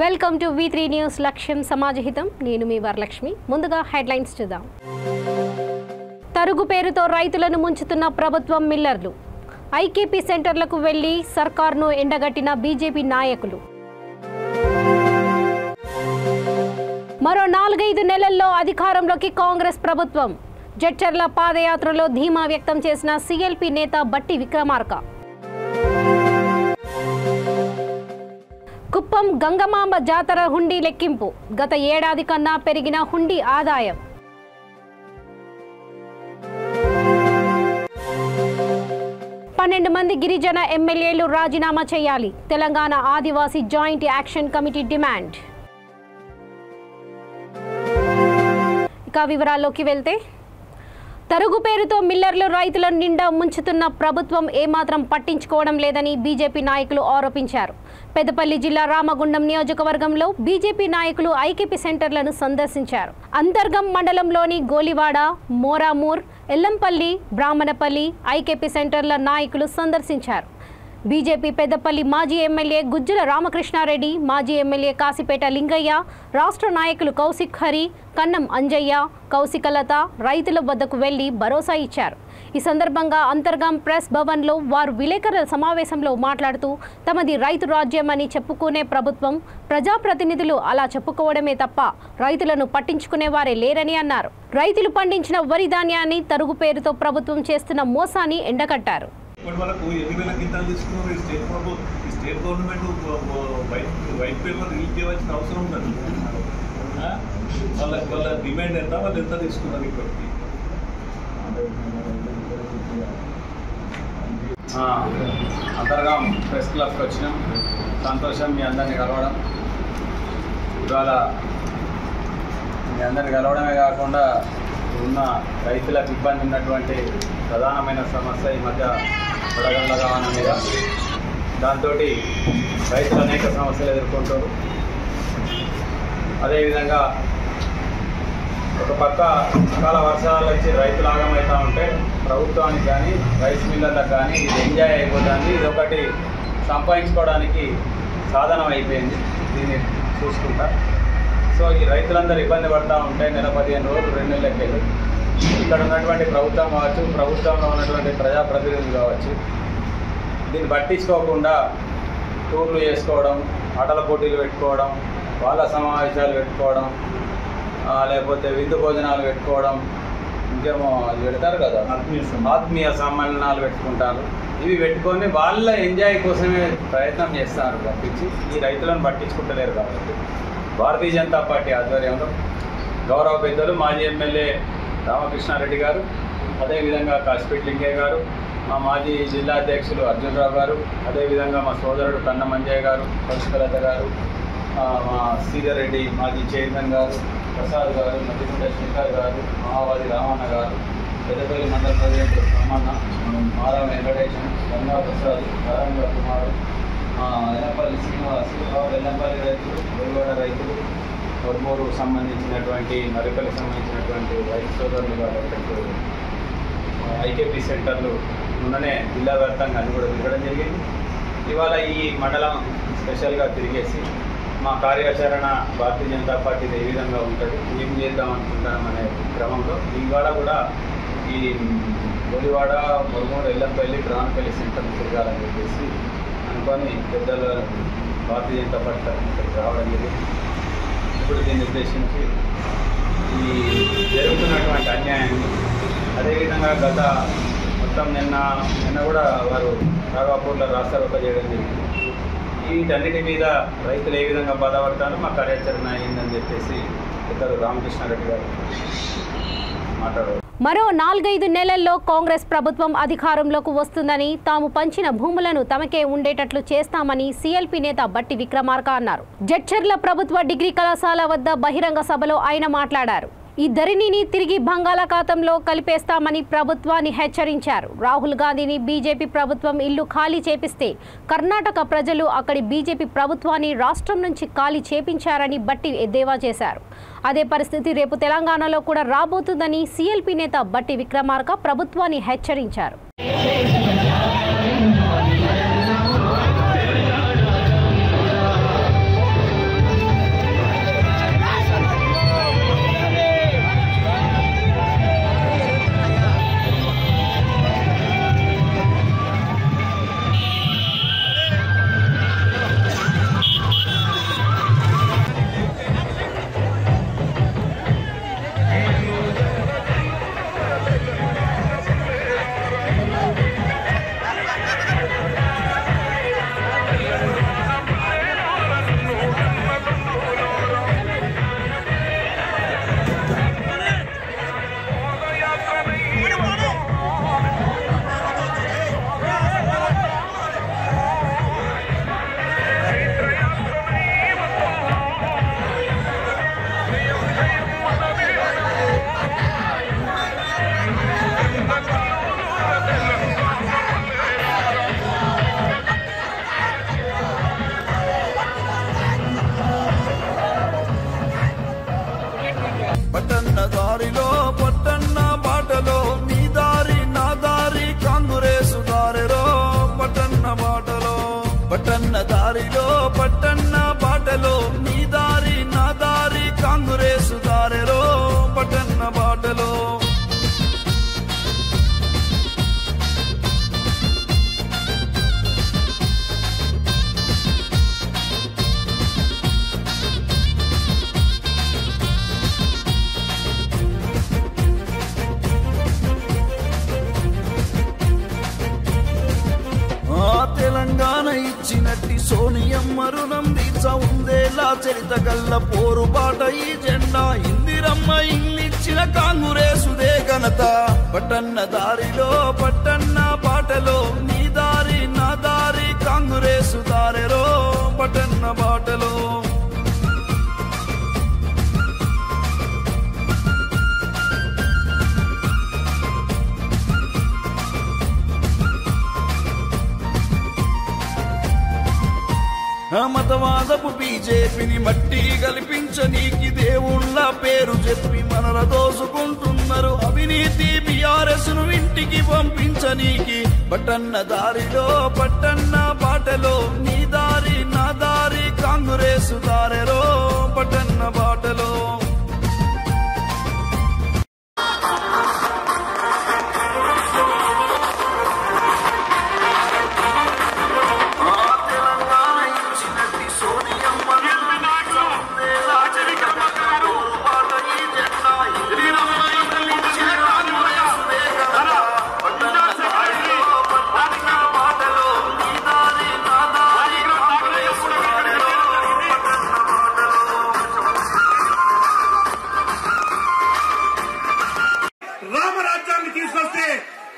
Welcome to V3 news లక్ష్యం సమాజహితం. నేను మీ వరలక్ష్మి. ముందుగా హెడ్లైన్స్ చూద్దాం. తరుగు పేరుతో రైతులను ముంచుతున్న ప్రభుత్వం మిల్లర్లు. ఐకేపీ సెంటర్లకు వెళ్లి సర్కార్ను ఎండగట్టిన బీజేపీ నాయకులు. మరో 4-5 నెలల్లో అధికారంలోకి కాంగ్రెస్ ప్రభుత్వం. జడ్చర్ల పాదయాత్రలో ధీమా వ్యక్తం చేసిన సిఎల్పి నేత బట్టి విక్రమార్క. కుప్పం గంగమాంబ జాతర హుండీ లెక్కింపు. గత ఏడాది కన్నా పెరిగిన హుండీ ఆదాయం. పన్నెండు మంది గిరిజన ఎమ్మెల్యేలు రాజీనామా చేయాలి. తెలంగాణ ఆదివాసీ జాయింట్ యాక్షన్ కమిటీ డిమాండ్. ఇక వివరాల్లోకి వెళ్తే, తరుగు పేరుతో మిల్లర్లు రైతులను నిండా ముంచుతున్న ప్రభుత్వం ఏమాత్రం పట్టించుకోవడం లేదని బీజేపీ నాయకులు ఆరోపించారు. పెద్దపల్లి జిల్లా రామగుండం నియోజకవర్గంలో బీజేపీ నాయకులు ఐకేపీ సెంటర్లను సందర్శించారు. అంతర్గం మండలంలోని గోలివాడ, మోరామూర్, ఎల్లంపల్లి, బ్రాహ్మణపల్లి ఐకేపీ సెంటర్ల నాయకులు సందర్శించారు. బీజేపీ పెద్దపల్లి మాజీ ఎమ్మెల్యే గుజ్జుల రామకృష్ణారెడ్డి, మాజీ ఎమ్మెల్యే కాసిపేట లింగయ్య, రాష్ట్ర నాయకులు కౌశిక్ హరి, కన్నం అంజయ్య, కౌశికలత రైతుల వద్దకు వెళ్లి భరోసా ఇచ్చారు. ఈ సందర్భంగా అంతర్గం ప్రెస్ భవన్లో వారు విలేకరుల సమావేశంలో మాట్లాడుతూ, తమది రైతు రాజ్యం అని చెప్పుకునే ప్రభుత్వం, ప్రజాప్రతినిధులు అలా చెప్పుకోవడమే తప్ప రైతులను పట్టించుకునేవారే లేరని అన్నారు. రైతులు పండించిన వరి ధాన్యాన్ని తరుగు పేరుతో ప్రభుత్వం చేస్తున్న మోసాన్ని ఎండగట్టారు. వాళ్ళకు 8,000 క్వింటాలు తీసుకున్నారు. State government vide paper release చేయవలసిన అవసరం ఉందండి. వాళ్ళ డిమాండ్ ఎంత, వాళ్ళు ఎంత తీసుకున్నారు ఇప్పటికి? అంతర్గాం ప్రెస్ క్లబ్కి వచ్చినాం. సంతోషం మీ అందరినీ కలవడం. ఇవాళ మీ అందరినీ కలవడమే కాకుండా ఉన్న రైతులకు ఇబ్బంది ఉన్నటువంటి ప్రధానమైన సమస్య ఈ మధ్య వడగండ్ల రవాణా మీద. దాంతో రైతులు అనేక సమస్యలు ఎదుర్కొంటారు. అదేవిధంగా ఒక పక్క అకాల వర్షాలు వచ్చి రైతులు ఆగమవుతూ ఉంటే ప్రభుత్వానికి కానీ రైస్ మిల్లర్లకు కానీ ఇది ఎంజాయ్ అయిపోతుంది. ఇది ఒకటి సంపాదించుకోవడానికి సాధనం అయిపోయింది దీన్ని చూసుకుంటా. సో ఈ రైతులందరూ ఇబ్బంది పడుతూ ఉంటే నెల 15 రోజులు 2 నెలలకి వెళ్ళి ఇక్కడ ఉన్నటువంటి ప్రభుత్వం కావచ్చు, ప్రభుత్వంలో ఉన్నటువంటి ప్రజాప్రతినిధులు కావచ్చు, దీన్ని పట్టించుకోకుండా టూర్లు చేసుకోవడం, ఆటల పోటీలు పెట్టుకోవడం, వాళ్ళ సమావేశాలు పెట్టుకోవడం, లేకపోతే విందు భోజనాలు పెట్టుకోవడం, ఇంకేమో పెడతారు కదా ఆత్మీయ సమ్మేళనాలు పెట్టుకుంటారు. ఇవి పెట్టుకొని వాళ్ళ ఎంజాయ్ కోసమే ప్రయత్నం చేస్తారు తప్పించి ఈ రైతులను పట్టించుకుంటలేరు. కాబట్టి భారతీయ జనతా పార్టీ ఆధ్వర్యంలో గౌరవ పెద్దలు మాజీ ఎమ్మెల్యే రామకృష్ణారెడ్డి గారు, అదేవిధంగా కాసిపేట లింగయ్య గారు, మా మాజీ జిల్లా అధ్యక్షులు అర్జునరావు గారు, అదేవిధంగా మా సోదరుడు కన్నం అంజయ్య గారు, కౌశికలత గారు, మా శ్రీధర్ రెడ్డి మాజీ చైర్మన్ గారు, ప్రసాద్ గారు, మధ్యగుండ శేఖర్ గారు, మహావాది రామన్న గారు, పెద్దపల్లి మండల ప్రెసిడెంట్ రమణ, మారం వెంకటేశం, గంగా ప్రసాద్, నారాయణ కుమార్, ఎల్లంపల్లి శ్రీనివాస్, వెల్లంపల్లి రైతులు, గోల్వాడ రైతులు, కొడుమూరు సంబంధించినటువంటి మరిపల్లికి సంబంధించినటువంటి రైతు సోదరులు కాబట్టి ఐకేపీ సెంటర్లు మొన్ననే జిల్లా వ్యాప్తంగా అన్ని కూడా తిరగడం జరిగింది. ఇవాళ ఈ మండలం స్పెషల్గా తిరిగేసి మా కార్యాచరణ భారతీయ జనతా పార్టీ ఏ విధంగా ఉంటుంది, ఏం చేద్దాం అనుకుంటాం అనే క్రమంలో ఇవాళ కూడా ఈ గోలివాడ, మురుమూడు, ఎల్లంపల్లి, బ్రాహ్మణపల్లి సెంటర్లు తిరగాలని చెప్పేసి అనుకొని పెద్దలు భారతీయ జనతా పార్టీ తరఫున రావడం జరిగింది. ఇప్పుడు దీన్ని ఉద్దేశించి ఈ జరుగుతున్నటువంటి అన్యాయాన్ని, అదేవిధంగా గత మొత్తం నిన్న కూడా వారు రాఘాపూర్లో రాస్తారోక చేయడం జరిగింది. వీటన్నిటి మీద రైతులు ఏ విధంగా బాధపడతారో మా కార్యాచరణ అయిందని చెప్పేసి ఇద్దరు రామకృష్ణారెడ్డి గారు మాట్లాడారు. మరో 4-5 నెలల్లో కాంగ్రెస్ ప్రభుత్వం అధికారంలోకి వస్తుందని, తాము పంచిన భూములను తమకే ఉండేటట్లు చేస్తామని సిఎల్పి నేత బట్టి విక్రమార్క అన్నారు. జడ్చర్ల ప్రభుత్వ డిగ్రీ కళాశాల వద్ద బహిరంగ సభలో ఆయన మాట్లాడారు. ఈ ధరణిని తిరిగి బంగాళాఖాతంలో కలిపేస్తామని ప్రభుత్వాన్ని హెచ్చరించారు. రాహుల్ గాంధీని బీజేపీ ప్రభుత్వం ఇల్లు ఖాళీ చేపిస్తే కర్ణాటక ప్రజలు అక్కడి బీజేపీ ప్రభుత్వాన్ని రాష్ట్రం నుంచి ఖాళీ చేపించారని బట్టి ఎద్దేవా చేశారు. అదే పరిస్థితి రేపు తెలంగాణలో కూడా రాబోతుందని సిఎల్పి నేత బట్టి విక్రమార్క ప్రభుత్వాన్ని హెచ్చరించారు. సోనియమ్మ రుణం తీర్చ ఉందేలా చరిత గల్ల పోరుబాట ఈ జెండా ఇందిరమ్మ ఇల్లిచ్చిన కాంగ్రెసుదే ఘనత పట్టన్న దారిలో పట్టన్న బాటలో నీ దారి నా దారి కాంగ్రెసు దారెరో పట్టన్న బాటలో మతవాదపు బీజేపీని మట్టి కల్పించనీకి దేవుళ్ళ పేరు చెప్పి మనల దోసుకుంటున్నారు అవినీతి బీఆర్ఎస్ ను ఇంటికి పంపించనీకి పట్టన్న దారిలో పట్టన్న బాటలో నీ దారి నా దారి కాంగ్రెసు దారెరో పట్టన్న బాటలో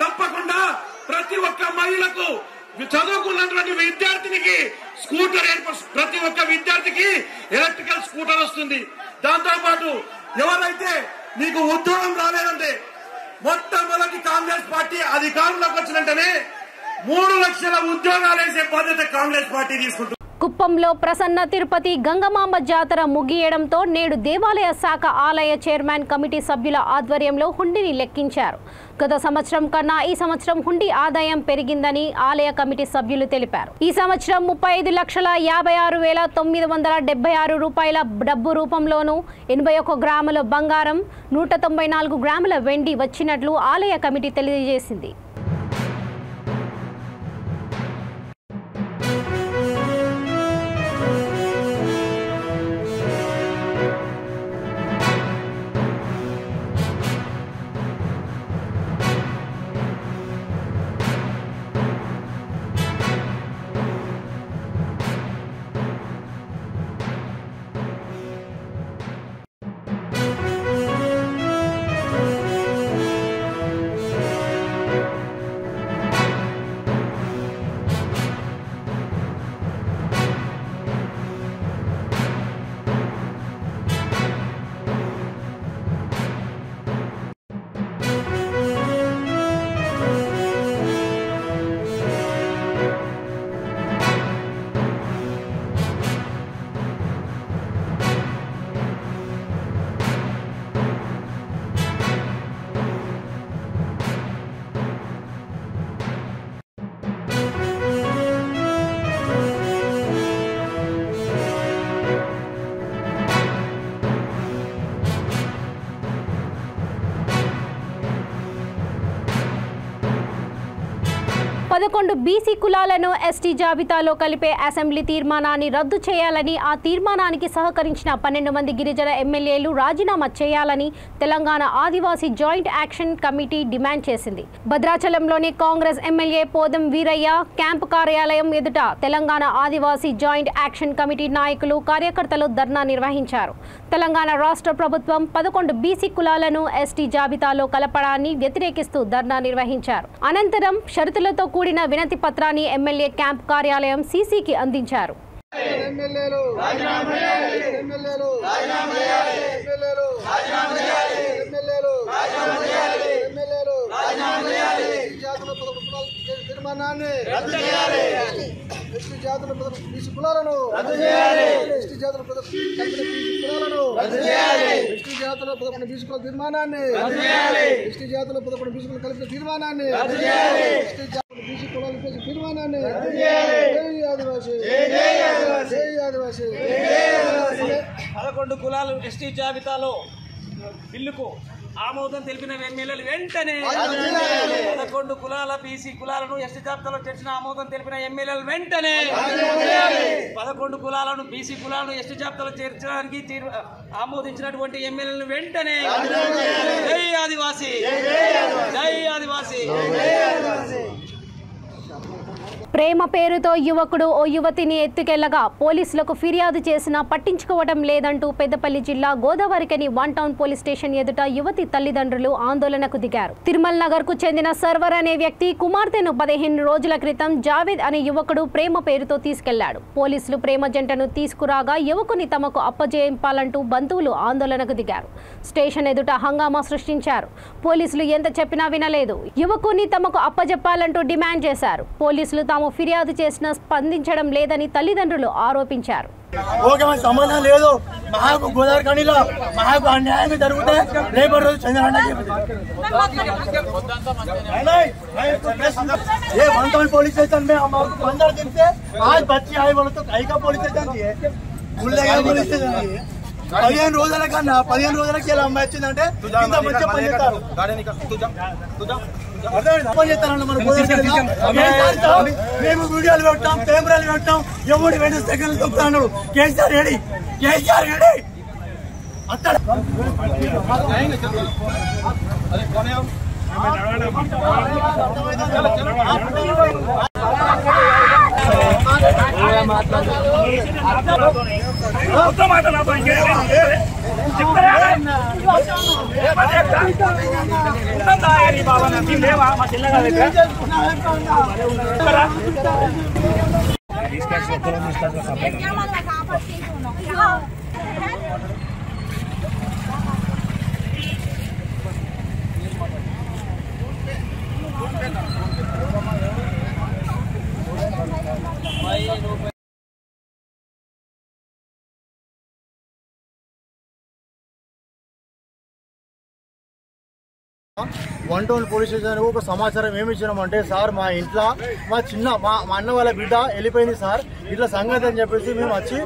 తప్పకుండా ప్రతి ఒక్క మహిళకు చదువుకున్నటువంటి విద్యార్థినికి స్కూటర్ ప్రతి ఒక్క విద్యార్థికి ఎలక్ట్రికల్ స్కూటర్ వస్తుంది. దాంతో పాటు ఎవరైతే మీకు ఉద్యోగం రాలేదంటే మొట్టమొదటి కాంగ్రెస్ పార్టీ అధికారంలోకి వచ్చినంటనే 3 లక్షల ఉద్యోగాలు వేసే బాధ్యత కాంగ్రెస్ పార్టీ తీసుకుంటుంది. కుప్పంలో ప్రసన్న తిరుపతి గంగమాంబ జాతర ముగియడంతో నేడు దేవాలయ శాఖ ఆలయ చైర్మన్ కమిటీ సభ్యుల ఆధ్వర్యంలో హుండీని లెక్కించారు. గత సంవత్సరం కన్నా ఈ సంవత్సరం హుండీ ఆదాయం పెరిగిందని ఆలయ కమిటీ సభ్యులు తెలిపారు. ఈ సంవత్సరం 35,56,976 రూపాయల డబ్బు రూపంలోనూ 81 గ్రాముల బంగారం 194 గ్రాముల వెండి వచ్చినట్లు ఆలయ కమిటీ తెలియజేసింది. బీసీ కులాలను ఎస్టీ జాబితాలో కలిపే అసెంబ్లీ తీర్మానాన్ని రద్దు చేయాలని, ఆ తీర్మానానికి సహకరించిన 12 మంది గిరిజన ఎమ్మెల్యేలు రాజీనామా చేయాలని తెలంగాణ ఆదివాసీ జాయింట్ యాక్షన్ కమిటీ డిమాండ్ చేసింది. భద్రాచలంలోని కాంగ్రెస్ ఎమ్మెల్యే పోదం వీరయ్య క్యాంపు కార్యాలయం ఎదుట తెలంగాణ ఆదివాసీ జాయింట్ యాక్షన్ కమిటీ నాయకులు కార్యకర్తలు ధర్నా నిర్వహించారు. తెలంగాణ రాష్ట్ర ప్రభుత్వం 11 బీసీ కులాలను ఎస్టీ జాబితాలో కలపడాన్ని వ్యతిరేకిస్తూ ధర్నా నిర్వహించారు. అనంతరం షరతులతో కూడిన వినతి పత్రాన్ని ఎమ్మెల్యే క్యాంప్ కార్యాలయం సీసీకి అందించారు. కులాలు ఎస్టీ జాబితాలో బిల్లుకు ఆమోదం తెలిపిన ఎమ్మెల్యేలు వెంటనే 11 కులాల బీసీ కులాలను ఎస్టీ జాబితాలో చేర్చిన ఆమోదం తెలిపిన ఎమ్మెల్యేలు వెంటనే 11 కులాలను బీసీ కులాలను ఎస్టీ జాబితాలో చేర్చడానికి ఆమోదించినటువంటి ఎమ్మెల్యేలను వెంటనే జై ఆదివాసీ, జై ఆదివాసీ. ప్రేమ పేరుతో యువకుడు ఓ యువతిని ఎత్తుకెళ్లగా పోలీసులకు ఫిర్యాదు చేసినా పట్టించుకోవడం లేదంటూ పెద్దపల్లి జిల్లా గోదావరికని 1 టౌన్ పోలీస్ స్టేషన్ ఎదుట యువతి తల్లిదండ్రులు ఆందోళనకు దిగారు. తిరుమల్ నగర్ కు చెందిన సర్వర్ అనే వ్యక్తి కుమార్తెను 15 రోజుల క్రితం జావేద్ అనే యువకుడు ప్రేమ పేరుతో తీసుకెళ్లాడు. పోలీసులు ప్రేమ జంటను తీసుకురాగా యువకుని తమకు అప్పజేయింపాలంటూ బంధువులు ఆందోళనకు దిగారు. స్టేషన్ ఎదుట హంగామా సృష్టించారు. పోలీసులు ఎంత చెప్పినా వినలేదు. యువకుని తమకు అప్పజెప్పాలంటూ డిమాండ్ చేశారు. పోలీసులు తాము ఫిర్యాదు చేసినా స్పందించడం లేదని తల్లిదండ్రులు ఆరోపించారు. సంబంధం లేదు. మాకు గోదావరిలో మాకు అన్యాయం జరిగితే రేపటి రోజు చంద్రబాబు पुलिस स्टेशन में हम 15 दिन से आज बच्चे आए बोले तो कहीं का पुलिस स्टेशन है पुलिस स्टेशन है 15 రోజుల కన్నా 15 రోజులకి ఇలా అమ్మాయి వచ్చిందంటే ఇంత మంచి పని చేస్తారు. మేము వీడియోలు పెట్టాం, కెమెరాలు పెట్టాం, ఎవరు 20 సెకండ్లు తొక్కుతాడు. కేసీఆర్ రెడీ, కేసీఆర్ రెడీ అక్కడ వన్ టౌన్ పోలీస్ స్టేషన్ ఒక సమాచారం ఏమి ఇచ్చినామంటే, సార్ మా ఇంట్లో మా అన్న వాళ్ళ బిడ్డ వెళ్ళిపోయింది సార్, ఇట్లా సంగతి అని చెప్పేసి మేము వచ్చి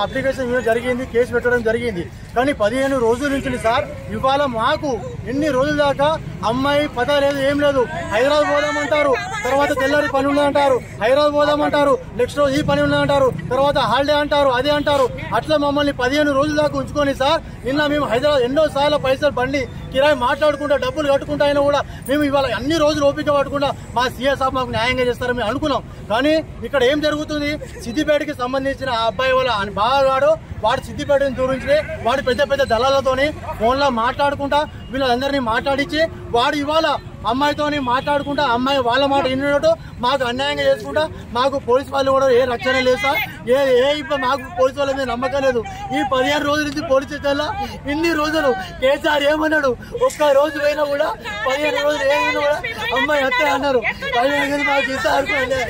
అప్లికేషన్ జరిగింది, కేసు పెట్టడం జరిగింది. కానీ 15 రోజుల నుంచి సార్ ఇవాళ మాకు ఎన్ని రోజుల దాకా అమ్మాయి పతా లేదు, ఏం లేదు. హైదరాబాద్ పోదామంటారు, తర్వాత తెల్లారి పని ఉన్నదంటారు, హైదరాబాద్ పోదామంటారు, నెక్స్ట్ రోజు ఈ పని ఉన్నదంటారు, తర్వాత హాలిడే అంటారు, అదే అంటారు. అట్లా మమ్మల్ని 15 రోజుల దాకా ఉంచుకొని సార్ నిన్న మేము హైదరాబాద్ ఎన్నో సార్లు పైసలు బండి కిరాయి మాట్లాడుకుంటా డబ్బులు కట్టుకుంటా అయినా కూడా మేము ఇవాళ అన్ని రోజులు ఓపిక పట్టుకుంటా మా సీఎస్ సాబ్ మాకు న్యాయంగా చేస్తారని మేము అనుకున్నాం. కానీ ఇక్కడ ఏం జరుగుతుంది, సిద్దిపేటకి సంబంధించిన ఆ అబ్బాయి వాళ్ళ బాగాడు వాడు సిద్దిపేటని చూపించి వాడు పెద్ద పెద్ద దళాలతోని ఫోన్లో మాట్లాడుకుంటా వీళ్ళందరినీ మాట్లాడించి వాడు ఇవాళ అమ్మాయితోని మాట్లాడుకుంటా అమ్మాయి వాళ్ళ మాట విన్నట్టు మాకు అన్యాయంగా చేసుకుంటా మాకు పోలీసు వాళ్ళు కూడా ఏ రక్షణ లేదు సార్, మాకు పోలీసు వాళ్ళ మీద నమ్మకం లేదు. ఈ 15 రోజుల నుంచి పోలీస్ స్టేషన్లో ఇన్ని రోజులు కేసీఆర్ ఏమన్నాడు, ఒక్క రోజు పోయినా కూడా 15 రోజులు ఏమైనా కూడా అమ్మాయి అత్తే అన్నారు. 15 మాకు ఇస్తా అనుకోండి,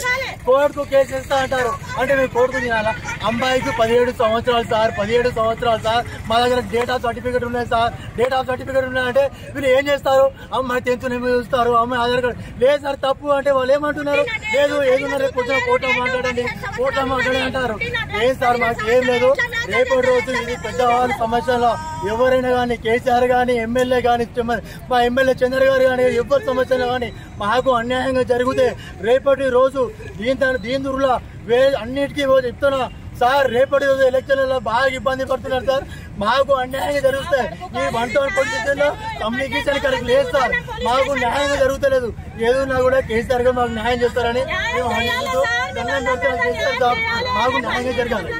కోర్టుకు కేసు ఇస్తా అంటారు. అంటే మేము కోర్టుకు తినాలా? అమ్మాయికి 17 సంవత్సరాలు సార్, 17 సంవత్సరాలు సార్. మా దగ్గర డేట్ ఆఫ్ సర్టిఫికేట్ ఉన్నాయి సార్, డేట్ ఆఫ్ సర్టిఫికేట్ ఉన్నాయంటే వీళ్ళు ఏం చేస్తారు, అమ్మాయి 10th చూస్తారు, అమ్మాయి ఆధార్ కార్డు లేదు సార్ తప్పు అంటే వాళ్ళు ఏమంటున్నారు, లేదు ఏదున్నా రేపు కొంచెం కోర్టులో మాట్లాడండి, కోర్టులో మాట్లాడి అంటారు. ఏం సార్ మాకు ఏం లేదు. రేపటి రోజు ఇది పెద్దవాళ్ళ సమస్యలో ఎవరైనా కానీ కేసీఆర్ కానీ ఎమ్మెల్యే కానీ మా ఎమ్మెల్యే చంద్ర గారు కానీ ఎవరి సమస్యలు కానీ మాకు అన్యాయంగా జరిగితే రేపటి రోజు దీని దుర్లా అన్నిటికీ చెప్తున్నా సార్, రేపటి రోజు ఎలక్షన్లలో బాగా ఇబ్బంది పడుతున్నారు సార్, మాకు అన్యాయంగా జరుగుతాయి. ఈ 1 టౌన్ పోలీస్ స్టేషన్లో కమ్యూనికేషన్ ఇక్కడికి లేదు సార్, మాకు న్యాయంగా జరుగుతలేదు. ఏదన్నా కూడా కేసీఆర్ గారు మాకు న్యాయం చేస్తారని మేము మాకు న్యాయంగా జరగాలి.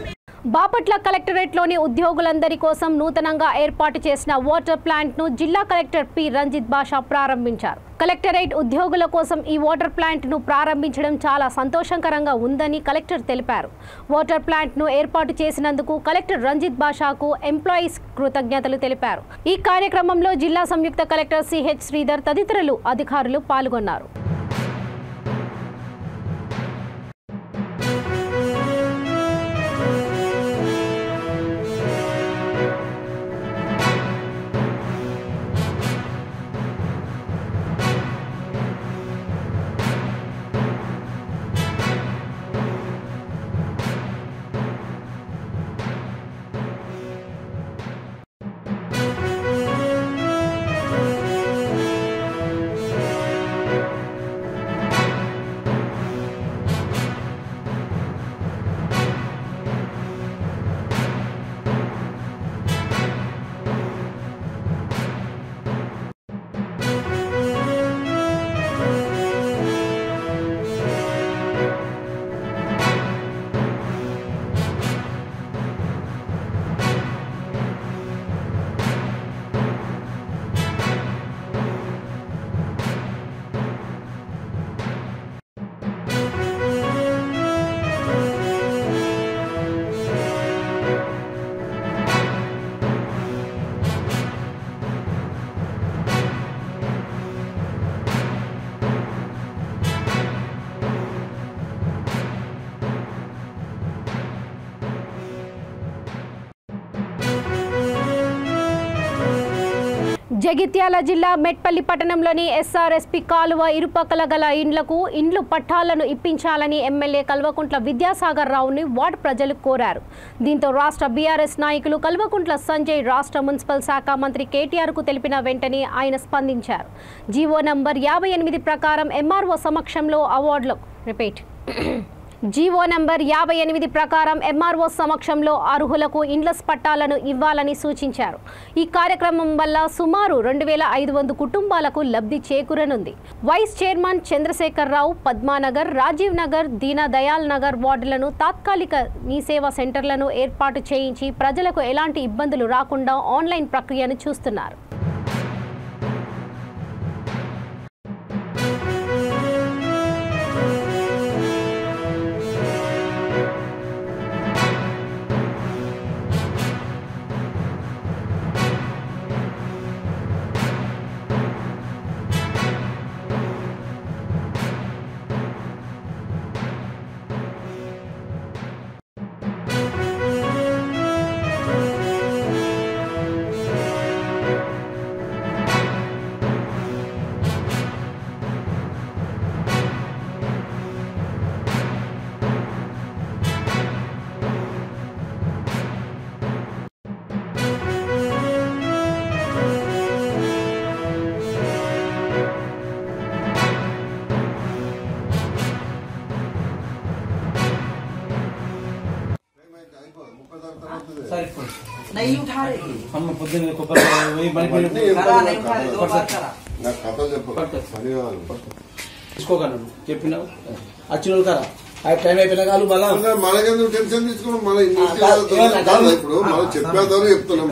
బాపట్ల కలెక్టరేట్లోని ఉద్యోగులందరి కోసం నూతనంగా ఏర్పాటు చేసిన వాటర్ ప్లాంట్ను జిల్లా కలెక్టర్ పి రంజిత్ బాషా ప్రారంభించారు. కలెక్టరేట్ ఉద్యోగుల కోసం ఈ వాటర్ ప్లాంట్ను ప్రారంభించడం చాలా సంతోషకరంగా ఉందని కలెక్టర్ తెలిపారు. వాటర్ ప్లాంట్ను ఏర్పాటు చేసినందుకు కలెక్టర్ రంజిత్ బాషాకు ఎంప్లాయీస్ కృతజ్ఞతలు తెలిపారు. ఈ కార్యక్రమంలో జిల్లా సంయుక్త కలెక్టర్ సిహెచ్ శ్రీధర్ తదితరులు అధికారులు పాల్గొన్నారు. జగిత్యాల జిల్లా మెట్పల్లి పట్టణంలోని ఎస్ఆర్ఎస్పీ కాలువ ఇరుపక్కల గల ఇండ్లు పట్టాలను ఇప్పించాలని ఎమ్మెల్యే కల్వకుంట్ల విద్యాసాగర్ రావుని వార్డు ప్రజలు కోరారు. దీంతో రాష్ట్ర బీఆర్ఎస్ నాయకులు కల్వకుంట్ల సంజయ్ రాష్ట్ర మున్సిపల్ శాఖ మంత్రి కేటీఆర్కు తెలిపిన వెంటనే ఆయన స్పందించారు. జీవో నంబర్ 58 ప్రకారం ఎంఆర్ఓ సమక్షంలో జీవో నంబర్ 58 ప్రకారం ఎంఆర్ఓ సమక్షంలో అర్హులకు ఇండ్ల పట్టాలను ఇవ్వాలని సూచించారు. ఈ కార్యక్రమం వల్ల సుమారు 2500 కుటుంబాలకు లబ్ధి చేకూరనుంది. వైస్ చైర్మన్ చంద్రశేఖర్ రావు పద్మానగర్, రాజీవ్ నగర్, దీనదయాల్ నగర్ వార్డులను తాత్కాలిక మీ సేవా సెంటర్లను ఏర్పాటు చేయించి ప్రజలకు ఎలాంటి ఇబ్బందులు రాకుండా ఆన్లైన్ ప్రక్రియను చూస్తున్నారు. नहीं उठा रही हम పొద్దున్న కొబ్బరి తీసుకోగలను చెప్పినావు వచ్చిన కదా ఆ టైం అయిపోయినా కాదు మళ్ళీ మనకెందుకు టెన్షన్ తీసుకున్నాం. మన ఇప్పుడు మనం చెప్పేదాన్ని చెప్తున్నాం,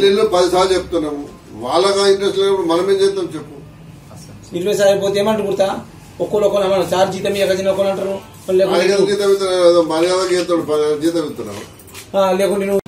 ఇల్లు 10 సార్లు చెప్తున్నాము. వాళ్ళగా ఇంట్రెస్ట్ లేనప్పుడు మనం ఏం చేస్తాం చెప్పు. 20 సార్లు అయిపోతే ఏమంటారు గుర్తా ఒక్కొక్కరు సార్ జీతం ఇవ్వక ఒకరు అంటారు జీతం ఇస్తున్నావు మర్యాదకి జీతం ఇస్తున్నావు లేకుంటే నువ్వు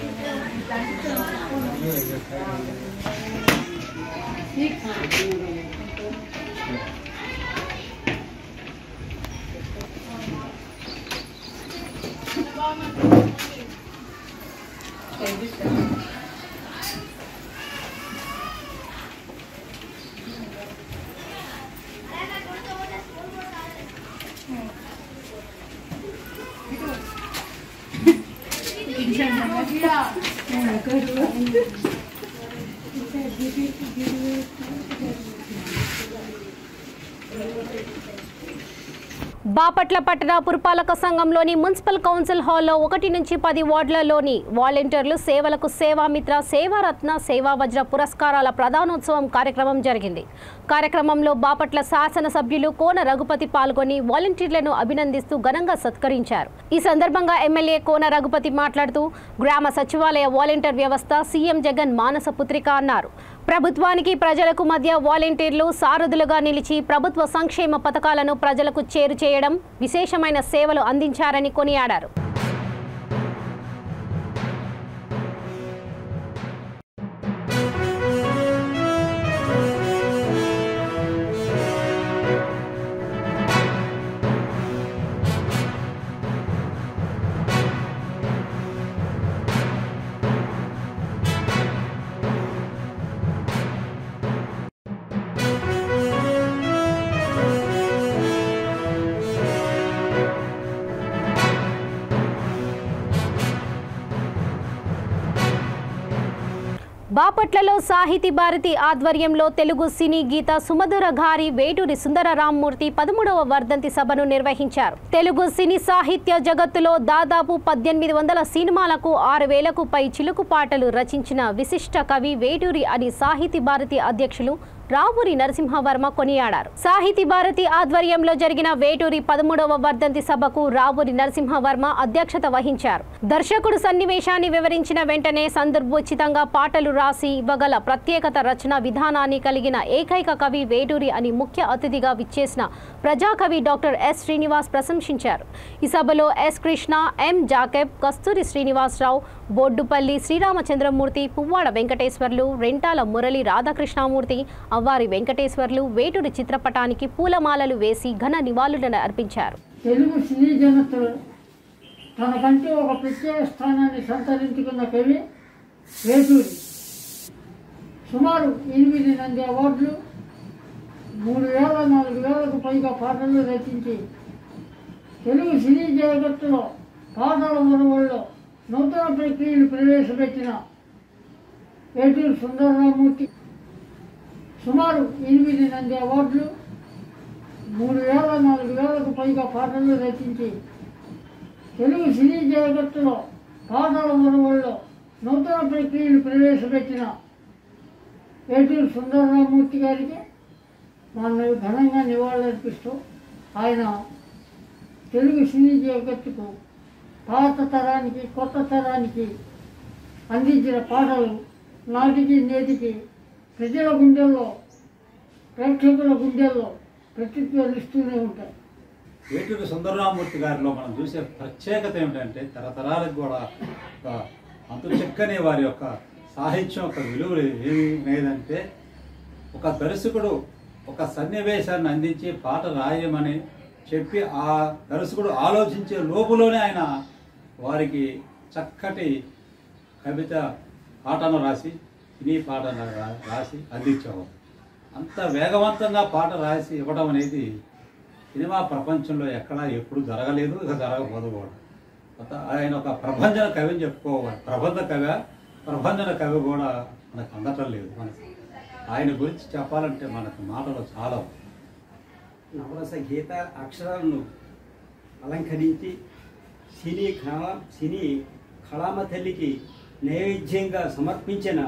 బాపట్ల పట్టణ పురపాలక సంఘంలోని మున్సిపల్ కౌన్సిల్ హాల్లో 1 నుంచి 10 వార్డులలోని వాలంటీర్లు సేవలకు సేవామిత్ర, సేవారత్న, సేవావజ్ర పురస్కారాల ప్రధానోత్సవం కార్యక్రమం జరిగింది. కార్యక్రమంలో బాపట్ల శాసనసభ్యులు కోన రఘుపతి పాల్గొని వాలంటీర్లను అభినందిస్తూ ఘనంగా సత్కరించారు. ఈ సందర్భంగా ఎమ్మెల్యే కోన రఘుపతి మాట్లాడుతూ గ్రామ సచివాలయ వాలంటీర్ వ్యవస్థ సీఎం జగన్ మానస పుత్రిక అన్నారు. ప్రభుత్వానికి ప్రజలకు మధ్య వాలంటీర్లు సారథులుగా నిలిచి ప్రభుత్వ సంక్షేమ పథకాలను ప్రజలకు చేరు చేయడం, విశేషమైన సేవలు అందించారని కొనియాడారు. బాపట్లలో సాహితీ భారతి ఆధ్వర్యంలో తెలుగు సినీ గీత సుమధుర గారి వేటూరి సుందర రామ్మూర్తి 13వ వర్ధంతి సభను నిర్వహించారు. తెలుగు సినీ సాహిత్య జగత్తులో దాదాపు 1800 సినిమాలకు 6000కు పై చిలుకు పాటలు రచించిన విశిష్ట కవి వేటూరి అని సాహితీ భారతి అధ్యక్షులు రావూరి నరసింహవర్మ కొనియాడారు. సాహితీ భారతి ఆధ్వర్యంలో జరిగిన వేటూరి 13వ వర్ధంతి సభకు రావూరి నరసింహవర్మ అధ్యక్షత వహించారు. దర్శకుడు సన్నివేశాన్ని వివరించిన వెంటనే సందర్భోచితంగా పాటలు రాసి ఇవ్వగల ప్రత్యేకత రచన విధానాన్ని కలిగిన ఏకైక కవి వేటూరి అని ముఖ్య అతిథిగా విచ్చేసిన ప్రజాకవి డాక్టర్ ఎస్ శ్రీనివాస్ ప్రశంసించారు. ఈ సభలో ఎస్ కృష్ణ, ఎం జాకెబ్, కస్తూరి శ్రీనివాసరావు, బొడ్డుపల్లి శ్రీరామచంద్రమూర్తి, పువ్వాడ వెంకటేశ్వర్లు, రెంటాల మురళి రాధాకృష్ణమూర్తి, అవ్వారి వెంకటేశ్వర్లు వేటూరి చిత్రపటానికి పూలమాలలు వేసి ఘన నివాళులను అర్పించారు. తెలుగు సినీ జగత్తులో తనకంటూ ఒక ప్రత్యేక స్థానాన్ని సంతరించుకున్న కవి వేటూరి. సుమారు 8 నంది అవార్డులు, 3,000-4,000కు పైగా పాటలు రచించి తెలుగు సినీ జగత్తులో పాటల ఒరవడిలో నూతన ప్రక్రియలు ప్రవేశపెట్టిన ఏటూరు సుందరరామూర్తి సుమారు 8 నంది అవార్డులు, 3,000-4,000కు పైగా పాటలు రచించి తెలుగు సినీ జగత్తులో పాటల ఒరవడిలో నూతన ప్రక్రియలు ప్రవేశపెట్టిన ఏటూరు సుందరరామూర్తి గారికి మనం ఘనంగా నివాళులర్పిస్తూ ఆయన తెలుగు సినీ జగత్తుకు పాత తరానికి కొత్త తరానికి అందించిన పాటలు నాటికి నేటికి ప్రజల గుండెల్లో ప్రేక్షకుల గుండెల్లో ప్రతిధ్వనిస్తూనే ఉంటాయి. ఏటూరు సుందరరామూర్తి గారిలో మనం చూసే ప్రత్యేకత ఏమిటంటే తరతరాలకు కూడా ఒక అంతు చెక్కని వారి యొక్క సాహిత్యం యొక్క విలువలు ఏమి లేదంటే ఒక దర్శకుడు ఒక సన్నివేశాన్ని అందించి పాట రాయమని చెప్పి ఆ దర్శకుడు ఆలోచించే లోపులోనే ఆయన వారికి చక్కటి కవిత పాటను రాసి సినీ పాటను రాసి అందించేవారు. అంత వేగవంతంగా పాట రాసి ఇవ్వడం అనేది సినిమా ప్రపంచంలో ఎక్కడా ఎప్పుడు జరగలేదు, ఇక జరగబోదు కూడా. ఆయన ఒక ప్రభంజన కవి అని చెప్పుకోవాలి. ప్రభంజన కవి కూడా మనకు అందటం లేదు. మనకి ఆయన గురించి చెప్పాలంటే మనకు మాటలు చాలా. నవరస గీత అక్షరాలను అలంకరించి సినీ కళామ తల్లికి నైవేద్యంగా సమర్పించిన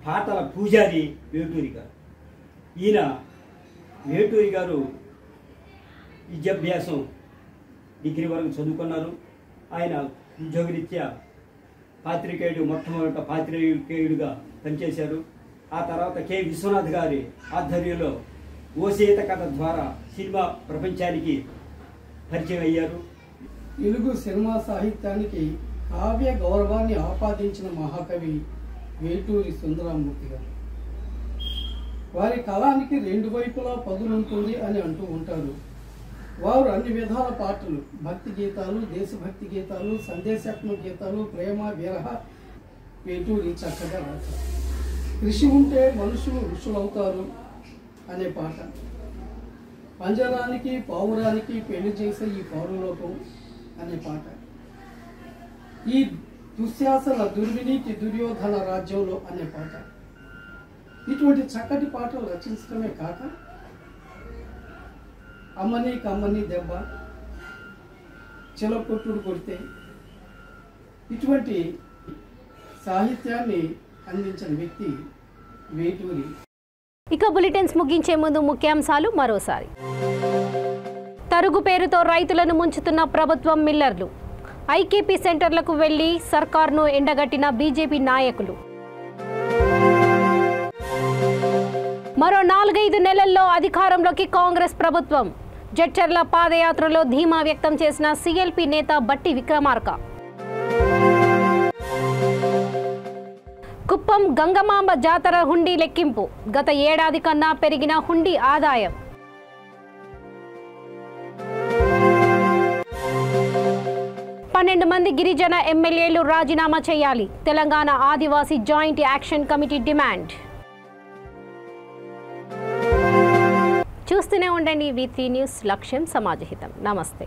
పాటల పూజారి వేటూరి గారు. ఈయన వేటూరి గారు విద్యాభ్యాసం డిగ్రీ వరకు చదువుకున్నారు. ఆయన ఉద్యోగరీత్యా మొట్టమొదట పాత్రికేయుడిగా పనిచేశారు. ఆ తర్వాత కె విశ్వనాథ్ గారి ఆధ్వర్యంలో ఓసేత కథ ద్వారా సినిమా ప్రపంచానికి పరిచయం అయ్యారు. తెలుగు సినిమా సాహిత్యానికి కావ్య గౌరవాన్ని ఆపాదించిన మహాకవి వేటూరి సుందరరామూర్తి గారు. వారి కళానికి 2 వైపులా పదులుంటుంది అని అంటూ ఉంటారు. వారు అన్ని విధాల పాటలు, భక్తి గీతాలు, దేశభక్తి గీతాలు, సందేశాత్మక గీతాలు, ప్రేమ విరహ వేటూరి చక్కగా రాశారు. కృషి ఉంటే మనుషులు ఋషులవుతారు అనే పాట, పంజరానికి పావురానికి పెళ్లి చేసే ఈ పౌరలోకం అనే పాట, ఈ దుశ్శాసన దుర్వినీతి దుర్యోధన రాజ్యంలో అనే పాట, ఇటువంటి చక్కటి పాటలు రచించడమే కాక అమ్మని కమ్మని దెబ్బ, చిలకొట్టుడు కొడితే ఇటువంటి సాహిత్యాన్ని అందించిన వ్యక్తి వేటూరి. ఇక బులెటిన్స్ ముగించే ముందు ముఖ్యాంశాలు మరోసారి. తరుగు పేరుతో రైతులను ముంచుతున్న ప్రభుత్వం మిల్లర్లు. ఐకేపీ సెంటర్లకు వెళ్లి సర్కార్ను ఎండగట్టిన బీజేపీ నాయకులు. మరో 4-5 నెలల్లో అధికారంలోకి కాంగ్రెస్ ప్రభుత్వం. జడ్చర్ల పాదయాత్రలో ధీమా వ్యక్తం చేసిన సీఎల్పీ నేత బట్టి విక్రమార్క. కుప్పం గంగమాంబ జాతర హుండీ లెక్కింపు. గత ఏడాది కన్నా పెరిగిన హుండీ ఆదాయం. మంది గిరిజన ఎమ్మెల్యేలు రాజీనామా చేయాలి. తెలంగాణ ఆదివాసీ జాయింట్ యాక్షన్ కమిటీ డిమాండ్. చూస్తూనే ఉండండి V3 న్యూస్. లక్ష్యం సమాజహితం. నమస్తే.